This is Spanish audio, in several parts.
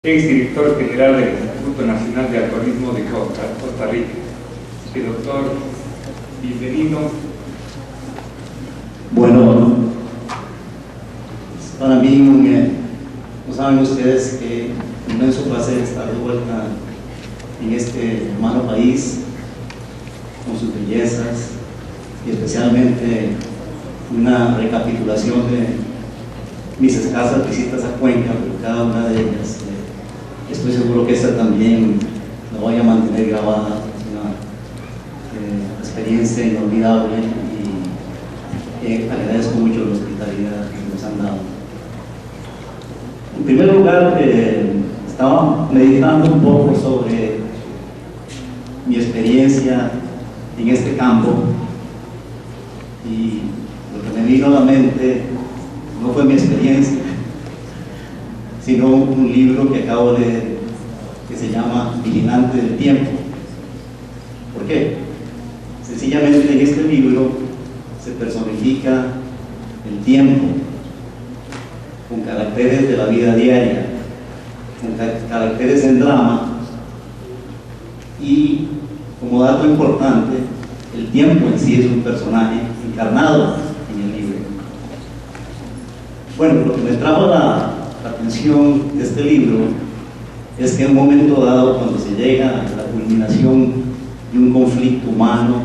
Exdirector general del Instituto Nacional de Alcoholismo de Costa Rica. Doctor, bienvenido. Bueno, para mí, no saben ustedes que un inmenso placer estar de vuelta en este hermano país, con sus bellezas, y especialmente una recapitulación de mis escasas visitas a Cuenca, pero cada una de ellas, estoy seguro que esta también la voy a mantener grabada. Es una experiencia inolvidable y agradezco mucho la hospitalidad que nos han dado. En primer lugar, estaba meditando un poco sobre mi experiencia en este campo y lo que me vino a la mente no fue mi experiencia, sino un libro que acabo de leer que se llama Vigilante del Tiempo. ¿Por qué? Sencillamente en este libro se personifica el tiempo con caracteres de la vida diaria, con caracteres en drama, y como dato importante, el tiempo en sí es un personaje encarnado en el libro. Bueno, lo que me trajo la atención de este libro es que en un momento dado, cuando se llega a la culminación de un conflicto humano,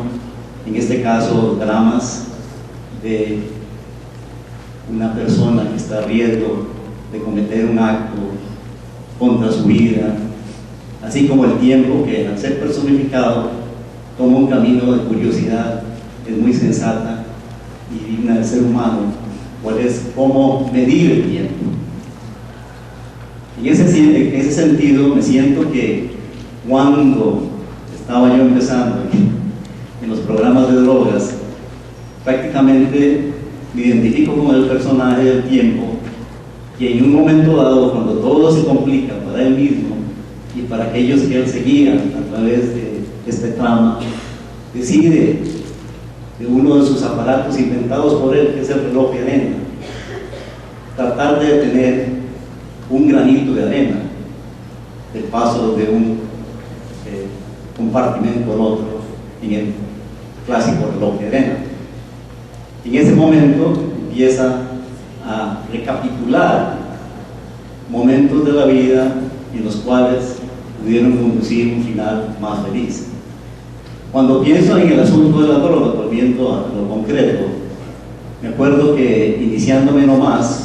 en este caso dramas de una persona que está a riesgo de cometer un acto contra su vida, así como el tiempo que al ser personificado toma un camino de curiosidad, es muy sensata y digna del ser humano, cuál es cómo medir el tiempo. En ese sentido, me siento que cuando estaba yo empezando en los programas de drogas, prácticamente me identifico con el personaje del tiempo, que en un momento dado, cuando todo se complica para él mismo y para aquellos que él seguía a través de este trama, decide de uno de sus aparatos inventados por él, que es el reloj de arena, tratar de detener un granito de arena del paso de un compartimento al otro en el clásico reloj de arena. En ese momento empieza a recapitular momentos de la vida en los cuales pudieron conducir un final más feliz. Cuando pienso en el asunto de la droga, volviendo a lo concreto, me acuerdo que iniciándome nomás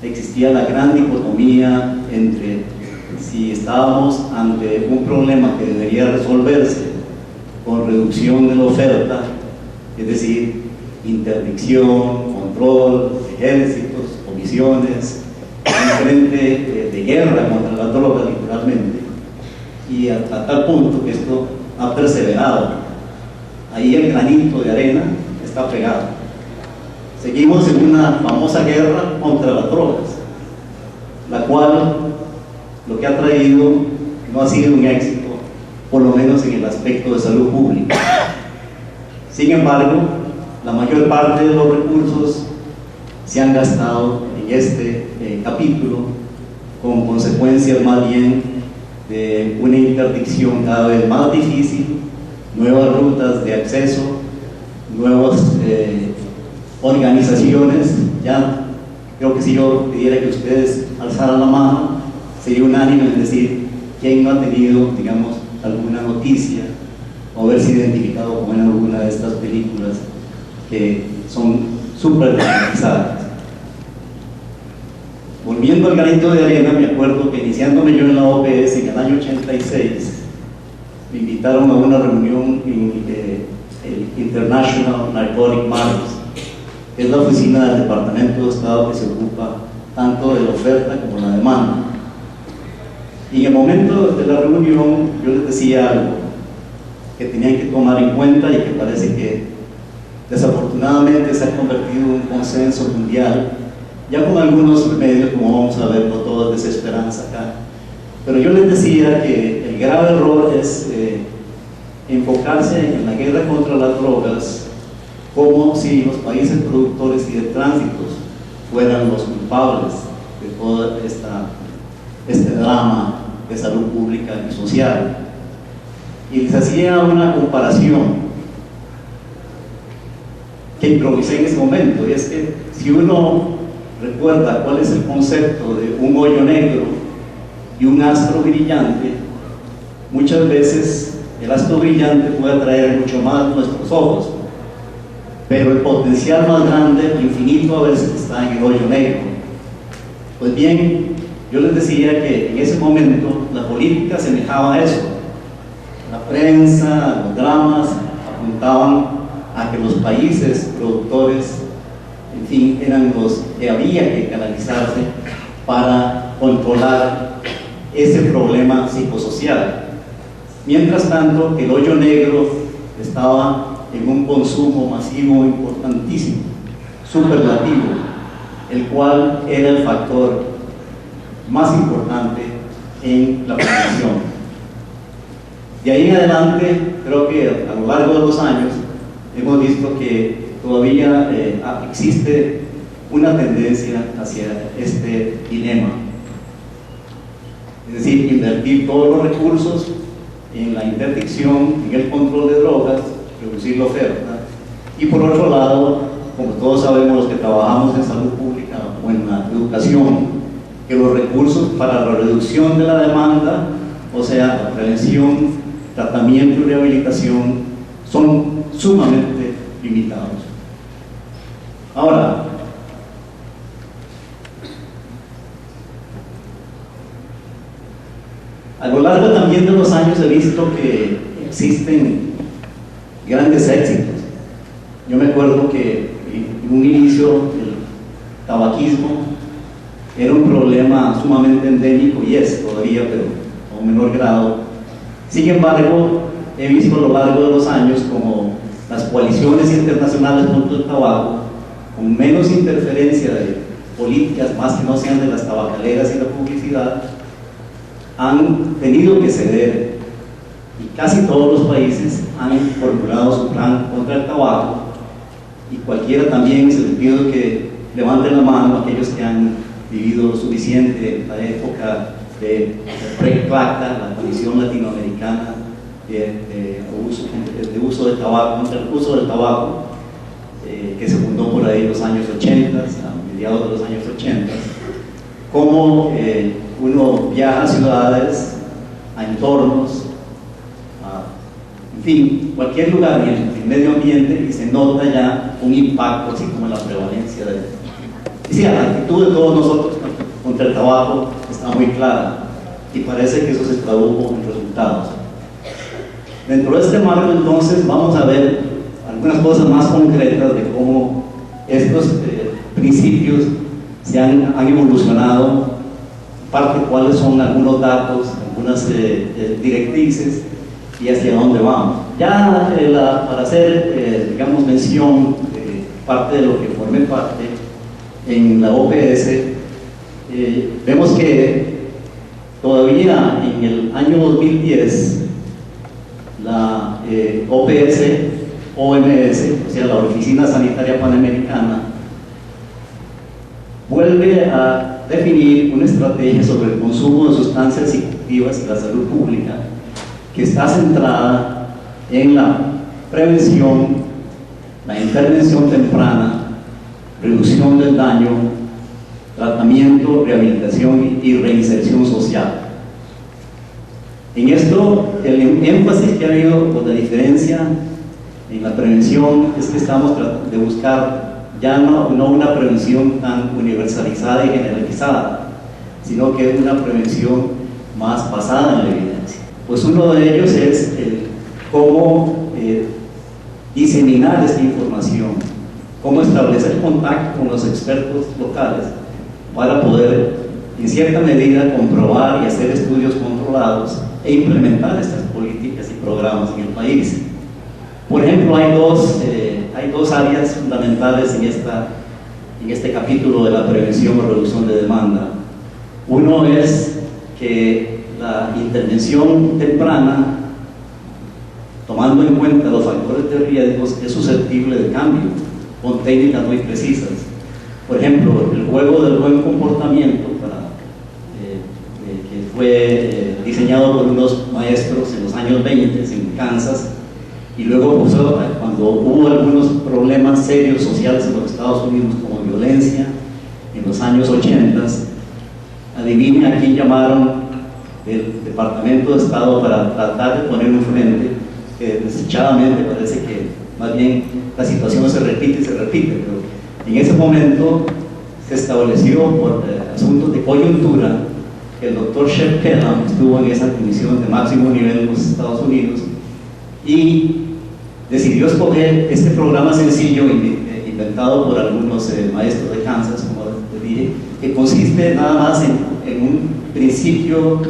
existía la gran dicotomía entre si estábamos ante un problema que debería resolverse con reducción de la oferta, es decir, interdicción, control, ejércitos, comisiones, un frente de guerra contra la droga, literalmente, y a tal punto que esto ha perseverado. Ahí el granito de arena está pegado. Seguimos en una famosa guerra contra las drogas, la cual lo que ha traído no ha sido un éxito, por lo menos en el aspecto de salud pública. Sin embargo, la mayor parte de los recursos se han gastado en este capítulo con consecuencias más bien de una interdicción cada vez más difícil, nuevas rutas de acceso, nuevas organizaciones. Ya creo que si yo pidiera que ustedes alzaran la mano, sería unánime en decir quién no ha tenido, digamos, alguna noticia o haberse identificado con alguna de estas películas que son súper dramatizadas. Volviendo al granito de arena, me acuerdo que iniciándome yo en la OPS en el año 86, me invitaron a una reunión en el International Narcotic Matters, que es la oficina del Departamento de Estado que se ocupa tanto de la oferta como la demanda. Y en el momento de la reunión yo les decía algo que tenían que tomar en cuenta y que parece que desafortunadamente se ha convertido en un consenso mundial, ya con algunos remedios, como vamos a ver, no todo es desesperanza acá. Pero yo les decía que el grave error es enfocarse en la guerra contra las drogas como si los países productores y de tránsitos fueran los culpables de toda esta este drama de salud pública y social. Y les hacía una comparación que improvisé en ese momento, y es que si uno recuerda cuál es el concepto de un hoyo negro y un astro brillante, muchas veces el astro brillante puede atraer mucho más nuestros ojos, pero el potencial más grande, infinito, a veces está en el hoyo negro. Pues bien, yo les decía que en ese momento la política semejaba a eso. La prensa, los dramas apuntaban a que los países productores, en fin, eran los que había que canalizarse para controlar ese problema psicosocial. Mientras tanto, el hoyo negro estaba en un consumo masivo importantísimo, superlativo, el cual era el factor más importante en la prevención. De ahí en adelante, creo que a lo largo de los años, hemos visto que todavía existe una tendencia hacia este dilema. Es decir, invertir todos los recursos en la interdicción, en el control de drogas, reducir la oferta, y por otro lado, como todos sabemos los que trabajamos en salud pública o en la educación, que los recursos para la reducción de la demanda, o sea, la prevención, tratamiento y rehabilitación, son sumamente limitados. Ahora, a lo largo también de los años he visto que existen grandes éxitos. Yo me acuerdo que en un inicio el tabaquismo era un problema sumamente endémico, y es todavía, pero a un menor grado. Sin embargo, he visto a lo largo de los años como las coaliciones internacionales contra el tabaco, con menos interferencia de políticas más que no sean de las tabacaleras y la publicidad, han tenido que ceder, y casi todos los países han formulado su plan contra el tabaco, y cualquiera también, se les pido que levanten la mano aquellos que han vivido lo suficiente la época de PRECLACTA, la Comisión Latinoamericana de uso del tabaco, contra el uso del tabaco, que se fundó por ahí en los años 80, a mediados de los años 80, cómo uno viaja a ciudades, a entornos, en fin, cualquier lugar en el medio ambiente, y se nota ya un impacto, así como la prevalencia de... Y sí, la actitud de todos nosotros contra el tabaco está muy clara, y parece que eso se tradujo en resultados. Dentro de este marco, entonces, vamos a ver algunas cosas más concretas de cómo estos principios se han evolucionado, parte cuáles son algunos datos, algunas directrices y hacia dónde vamos. Ya para hacer, digamos, mención de parte de lo que formé parte en la OPS, vemos que todavía en el año 2010 la OMS, o sea, la Oficina Sanitaria Panamericana, vuelve a definir una estrategia sobre el consumo de sustancias psicoactivas y la salud pública, que está centrada en la prevención, la intervención temprana, reducción del daño, tratamiento, rehabilitación y reinserción social. En esto, el énfasis que ha habido, pues la diferencia en la prevención es que estamos tratando de buscar ya no una prevención tan universalizada y generalizada, sino que es una prevención más basada en la evidencia. Pues uno de ellos es cómo diseminar esta información, cómo establecer contacto con los expertos locales para poder, en cierta medida, comprobar y hacer estudios controlados e implementar estas políticas y programas en el país. Por ejemplo, hay dos áreas fundamentales en este capítulo de la prevención o reducción de demanda. Uno es que la intervención temprana, tomando en cuenta los factores de riesgos, es susceptible de cambio con técnicas muy precisas. Por ejemplo, el juego del buen comportamiento para fue diseñado por unos maestros en los años 20 en Kansas, y luego pues, cuando hubo algunos problemas serios sociales en los Estados Unidos, como violencia en los años 80, adivinen a quién llamaron del Departamento de Estado para tratar de poner un frente, que desechadamente parece que más bien la situación se repite, pero en ese momento se estableció por asuntos de coyuntura que el doctor Shep Kellam estuvo en esa comisión de máximo nivel en los Estados Unidos y decidió escoger este programa sencillo inventado por algunos maestros de Kansas, como les dije, que consiste nada más en un principio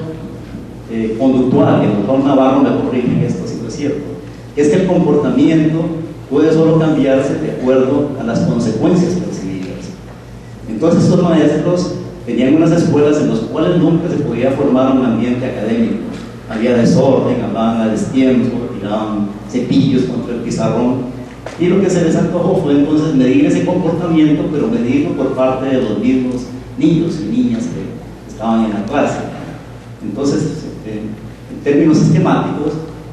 conductual, y el doctor Navarro me corrige en esto si no es cierto, es que el comportamiento puede solo cambiarse de acuerdo a las consecuencias percibidas. Entonces estos maestros tenían unas escuelas en las cuales nunca se podía formar un ambiente académico. Había desorden, hablaban a destiempo, tiraban cepillos contra el pizarrón, y lo que se les antojó fue entonces medir ese comportamiento, pero medirlo por parte de los mismos niños y niñas que estaban en la clase. Entonces, en términos sistemáticos,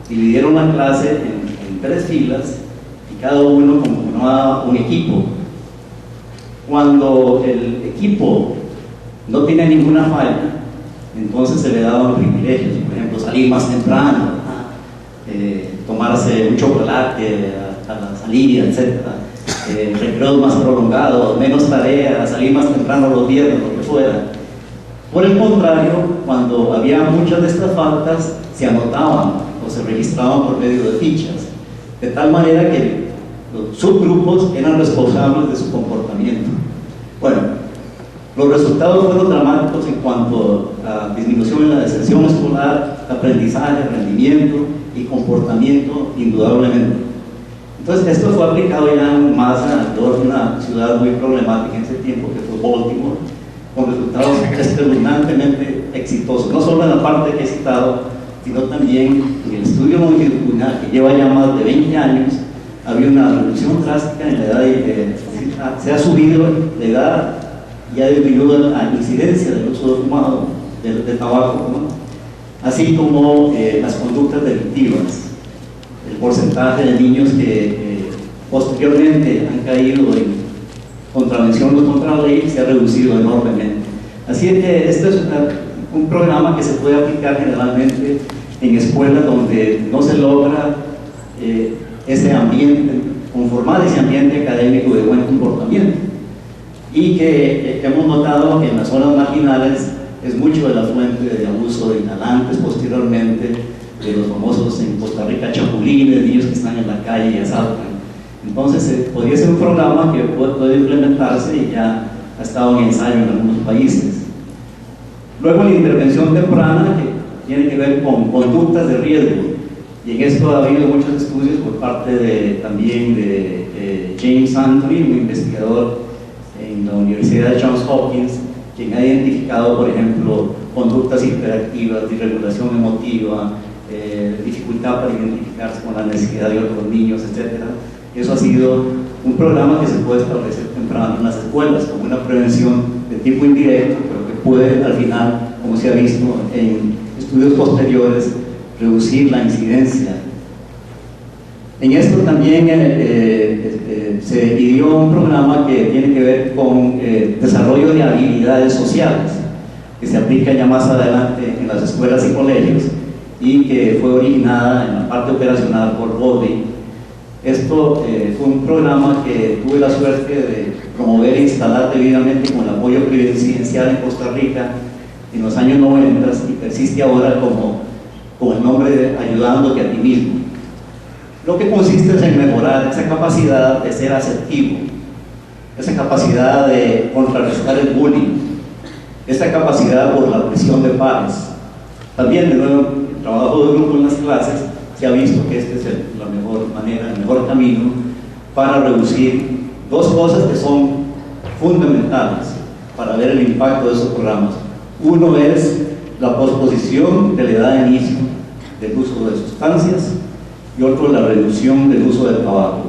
dividieron la clase en 3 filas y cada uno conformaba un equipo. Cuando el equipo no tiene ninguna falla, entonces se le daban privilegios, por ejemplo, salir más temprano, tomarse un chocolate a la salida, etc. Recreos más prolongados, menos tareas, salir más temprano los viernes, lo que fuera. Por el contrario, cuando había muchas de estas faltas, se anotaban o se registraban por medio de fichas, de tal manera que los subgrupos eran responsables de su comportamiento. Bueno, los resultados fueron dramáticos en cuanto a disminución en la deserción escolar, aprendizaje, rendimiento y comportamiento, indudablemente. Entonces, esto fue aplicado ya en masa alrededor de una ciudad muy problemática en ese tiempo, que fue Baltimore, con resultados espeluznantemente exitosos, no solo en la parte que he citado, sino también en el estudio longitudinal, que lleva ya más de 20 años, había una reducción drástica en la edad, se ha subido la edad y ha disminuido la incidencia del uso de fumado, de tabaco, ¿no? Así como las conductas delictivas. El porcentaje de niños que posteriormente han caído en contravención contra la ley se ha reducido enormemente. Así es que este es un programa que se puede aplicar generalmente en escuelas donde no se logra ese ambiente, conformar ese ambiente académico de buen comportamiento, y que hemos notado que en las zonas marginales es mucho de la fuente de abuso de inhalantes posteriormente, de los famosos en Costa Rica chapulines, niños que están en la calle y asaltan. Entonces podría ser un programa que puede implementarse y ya ha estado en ensayo en algunos países. Luego la intervención temprana, que tiene que ver con conductas de riesgo, y en esto ha habido muchos estudios por parte también de James Anthony, un investigador en la Universidad de Johns Hopkins, quien ha identificado, por ejemplo, conductas hiperactivas, disregulación emotiva, dificultad para identificarse con la necesidad de otros niños, etc. Eso ha sido un programa que se puede establecer temprano en las escuelas como una prevención de tipo indirecto, pero que puede al final, como se ha visto en estudios posteriores, reducir la incidencia. En esto también se ideó un programa que tiene que ver con desarrollo de habilidades sociales, que se aplica ya más adelante en las escuelas y colegios, y que fue originada en la parte operacional por Bowlby. Esto fue un programa que tuve la suerte de promover e instalar debidamente con el apoyo presidencial en Costa Rica en los años 90 y persiste ahora con el nombre de Ayudándote a ti mismo. Lo que consiste es en mejorar esa capacidad de ser asertivo, esa capacidad de contrarrestar el bullying, esa capacidad por la presión de pares. También, de nuevo, el trabajo de grupo en las clases se ha visto que esta es la mejor manera, el mejor camino para reducir dos cosas que son fundamentales para ver el impacto de esos programas. Uno es la posposición de la edad de inicio del uso de sustancias, y otro la reducción del uso de tabaco.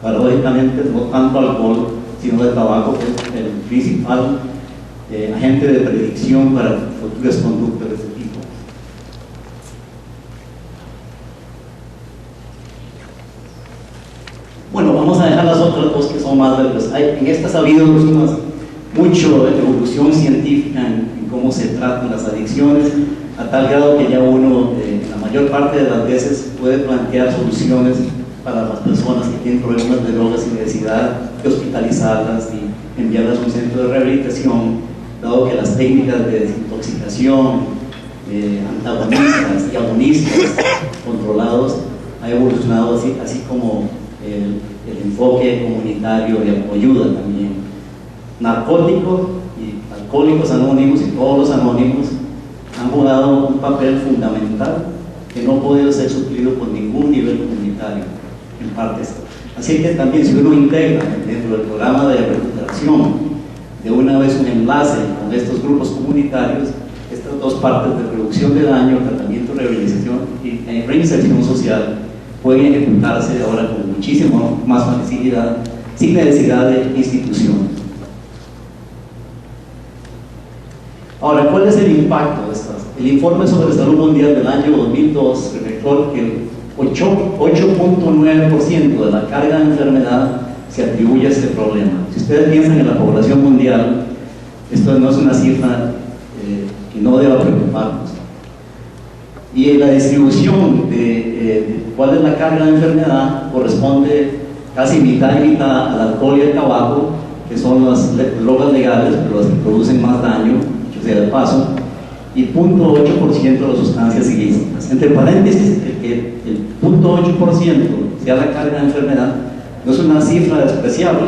Paradójicamente, no tanto alcohol, sino de tabaco, que es el principal agente de predicción para las conductas de este tipo. Bueno, vamos a dejar las otras dos que son más breves. En estas ha habido mucho evolución científica en cómo se tratan las adicciones, a tal grado que ya uno, la mayor parte de las veces, puede plantear soluciones para las personas que tienen problemas de drogas sin necesidad de hospitalizarlas y enviarlas a un centro de rehabilitación, dado que las técnicas de desintoxicación, antagonistas y agonistas controlados ha evolucionado así como el enfoque comunitario de autoayuda también. Narcóticos y alcohólicos anónimos y todos los anónimos han jugado un papel fundamental que no ha podido ser suplido por ningún nivel comunitario, en parte. Así que también, si uno integra dentro del programa de recuperación de una vez un enlace con estos grupos comunitarios, estas dos partes de reducción de daño, tratamiento, rehabilitación y reinserción social pueden ejecutarse ahora con muchísima más facilidad, sin necesidad de instituciones. Ahora, ¿cuál es el impacto de estas? El informe sobre salud mundial del año 2002 reveló que el 8.9% de la carga de enfermedad se atribuye a este problema. Si ustedes piensan en la población mundial, esto no es una cifra que no deba preocuparnos. Y la distribución de cuál es la carga de enfermedad corresponde casi mitad y mitad al alcohol y al tabaco, que son las drogas legales, pero las que producen más daño, dicho sea de paso, y 0.8% de las sustancias ilícitas. Entre paréntesis, que el 0.8% sea la carga de enfermedad no es una cifra despreciable.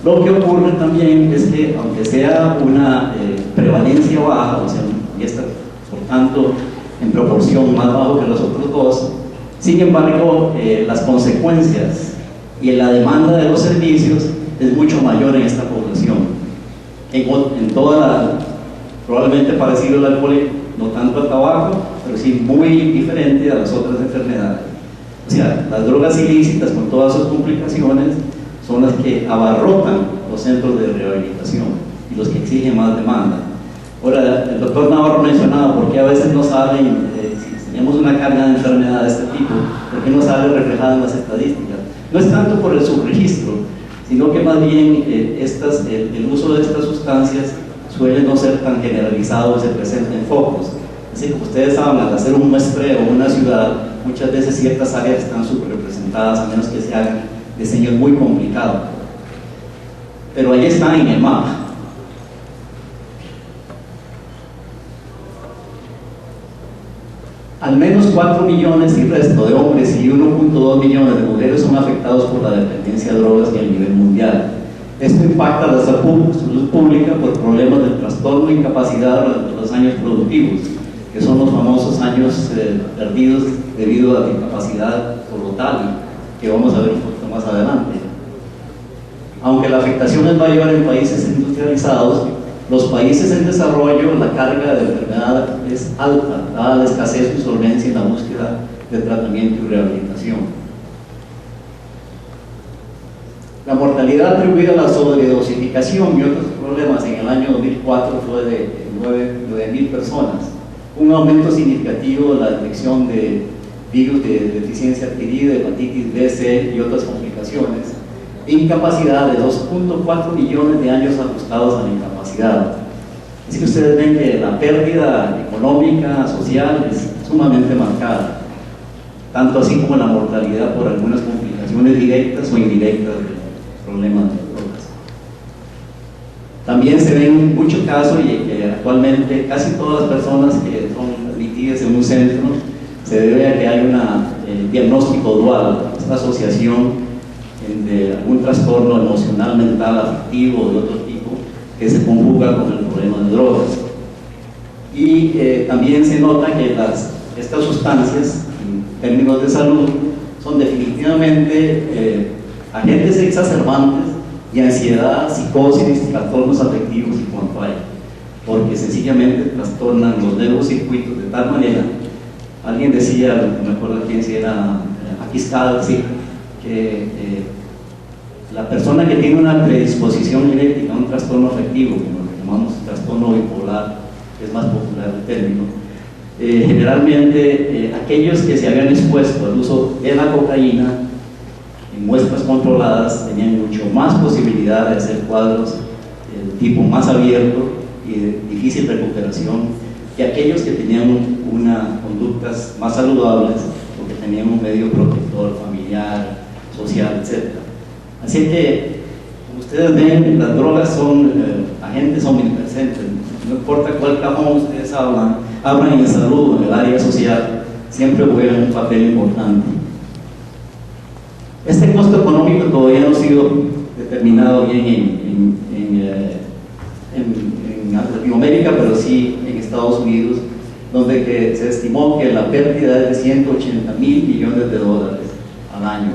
Lo que ocurre también es que, aunque sea una prevalencia baja, o sea, y esta, por tanto, en proporción más bajo que los otros dos, sin embargo, las consecuencias y la demanda de los servicios es mucho mayor en esta población. En toda la, probablemente parecido al alcohol, no tanto al tabaco, pero sí muy diferente a las otras enfermedades. O sea, las drogas ilícitas con todas sus complicaciones son las que abarrotan los centros de rehabilitación y los que exigen más demanda. Ahora, el doctor Navarro mencionaba por qué a veces no salen, si tenemos una carga de enfermedad de este tipo, por qué no sale reflejada en las estadísticas. No es tanto por el subregistro, sino que más bien el uso de estas sustancias suele no ser tan generalizado y se presenta en focos. Así como ustedes saben, al hacer un muestreo en una ciudad, muchas veces ciertas áreas están subrepresentadas, a menos que se hagan diseños muy complicados. Pero ahí está en el mapa. Al menos 4 millones y resto de hombres y 1.2 millones de mujeres son afectados por la dependencia de drogas y a nivel mundial. Esto impacta a la salud pública por problemas de trastorno e incapacidad durante los años productivos, que son los famosos años perdidos debido a la incapacidad total, que vamos a ver un poquito más adelante. Aunque la afectación es mayor en países industrializados, los países en desarrollo, la carga de enfermedad es alta, dada la escasez y solvencia en la búsqueda de tratamiento y rehabilitación. La mortalidad atribuida a la sobredosificación y otros problemas en el año 2004 fue de 9.000 personas, un aumento significativo de la detección de virus de deficiencia adquirida, hepatitis B, C y otras complicaciones, e incapacidad de 2.4 millones de años ajustados a la incapacidad. Así que ustedes ven que la pérdida económica, social, es sumamente marcada, tanto así como la mortalidad por algunas complicaciones directas o indirectas del problema de drogas. También se ven muchos casos y que actualmente casi todas las personas que son admitidas en un centro se debe a que hay un diagnóstico dual, esta asociación de algún trastorno emocional, mental, afectivo o de otro tipo que se conjuga con el problema de drogas. Y también se nota que estas sustancias, en términos de salud, son definitivamente agentes exacerbantes y ansiedad, psicosis, trastornos afectivos y cuanto hay, porque sencillamente trastornan los neurocircuitos de tal manera. Alguien decía, no me acuerdo quién, si era Aquiscal, sí, que la persona que tiene una predisposición genética a un trastorno afectivo, como lo llamamos trastorno bipolar, es más popular el término. Generalmente aquellos que se habían expuesto al uso de la cocaína en muestras controladas tenían mucho más posibilidad de hacer cuadros de tipo más abierto y de difícil recuperación que aquellos que tenían conductas más saludables porque tenían un medio protector familiar, social, etc. Así que, como ustedes ven, las drogas son agentes omnipresentes. No importa cuál cajón ustedes abran en salud, en el área social, siempre juegan un papel importante. Este costo económico todavía no ha sido determinado bien en Latinoamérica, pero sí en Estados Unidos, donde se estimó que la pérdida es de 180 mil millones de dólares al año.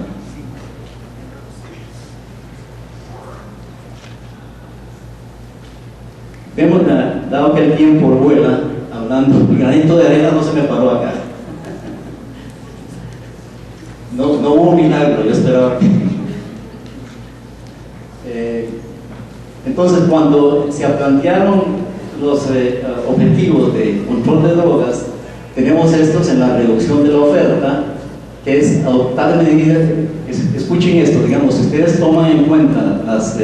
Vemos, dado que el tiempo vuela, hablando, el granito de arena no se me paró acá. No hubo un milagro, yo esperaba que... Entonces, cuando se plantearon los objetivos de control de drogas, tenemos estos en la reducción de la oferta, que es adoptar medidas. Escuchen esto, digamos, si ustedes toman en cuenta las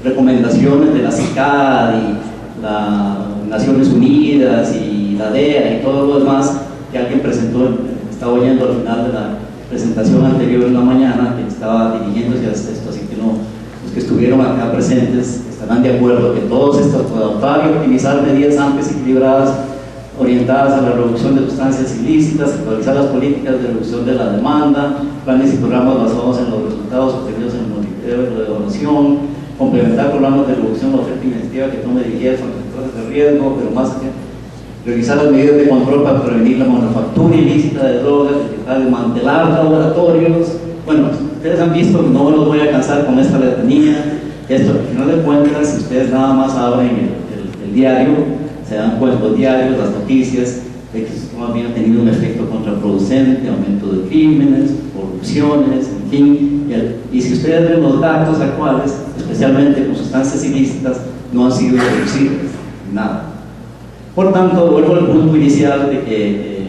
recomendaciones de la CICAD y las Naciones Unidas y la DEA y todo lo demás que alguien presentó, estaba oyendo al final de la presentación anterior en la mañana, que estaba dirigiéndose a esto, así que los que estuvieron acá presentes estarán de acuerdo que todos estos, adoptar y optimizar medidas amplias y equilibradas orientadas a la reducción de sustancias ilícitas, actualizar las políticas de reducción de la demanda, planes y programas basados en los resultados obtenidos en el monitoreo y la evaluación, complementar programas de reducción de la oferta investigativa que tome dirigidas con factores de riesgo, pero más que revisar las medidas de control para prevenir la manufactura ilícita de drogas, desmantelar laboratorios. Bueno, ustedes han visto, no me los voy a cansar con esta letanía. Esto, al final de cuentas, si ustedes nada más abren el diario, se dan cuenta, los diarios, las noticias, de que el sistema había tenido un efecto contraproducente, aumento de crímenes, corrupciones, en fin. Y si ustedes ven los datos actuales, especialmente con sustancias ilícitas, no han sido reducidos, nada. Por tanto, vuelvo al punto inicial de que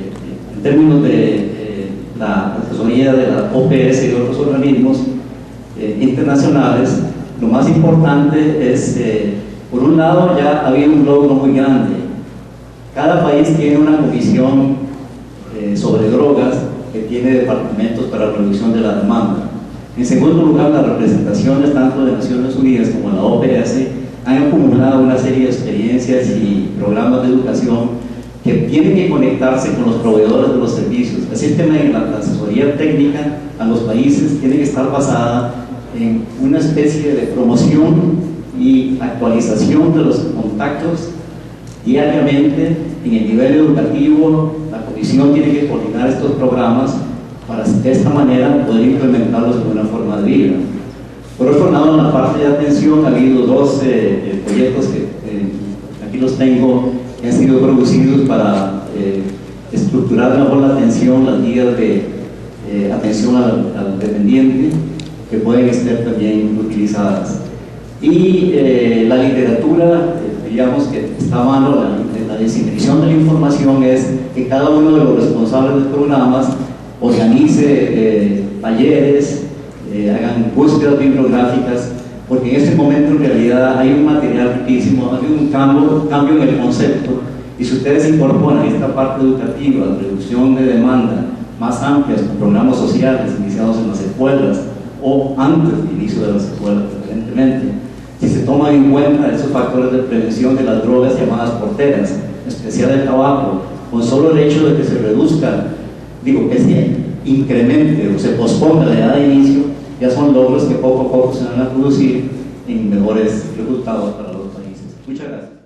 en términos de la asesoría de la OPS y otros organismos internacionales, lo más importante es, por un lado, ya ha habido un logro muy grande. Cada país tiene una comisión sobre drogas que tiene departamentos para la reducción de la demanda. En segundo lugar, las representaciones tanto de Naciones Unidas como la OPS han acumulado una serie de experiencias y programas de educación que tienen que conectarse con los proveedores de los servicios. Así que la asesoría técnica a los países tiene que estar basada en una especie de promoción y actualización de los contactos diariamente en el nivel educativo. La comisión tiene que coordinar estos programas para de esta manera poder implementarlos en una forma de vida. Por otro lado, en la parte de atención ha habido dos proyectos que aquí los tengo, que han sido producidos para estructurar mejor la atención, las guías de atención al dependiente, que pueden estar también utilizadas. Y la literatura, digamos que está a mano, la distribución de la información es que cada uno de los responsables de programas organice talleres, hagan búsquedas bibliográficas, porque en este momento en realidad hay un material riquísimo, hay un cambio en el concepto, y si ustedes incorporan esta parte educativa, reducción de demanda más amplias con programas sociales iniciados en las escuelas o antes del inicio de las escuelas preferentemente, si se toman en cuenta esos factores de prevención de las drogas llamadas porteras, en especial el tabaco, con solo el hecho de que se reduzca, que se incremente o se posponga la edad de inicio, ya son logros que poco a poco se van a producir en mejores resultados para los países. Muchas gracias.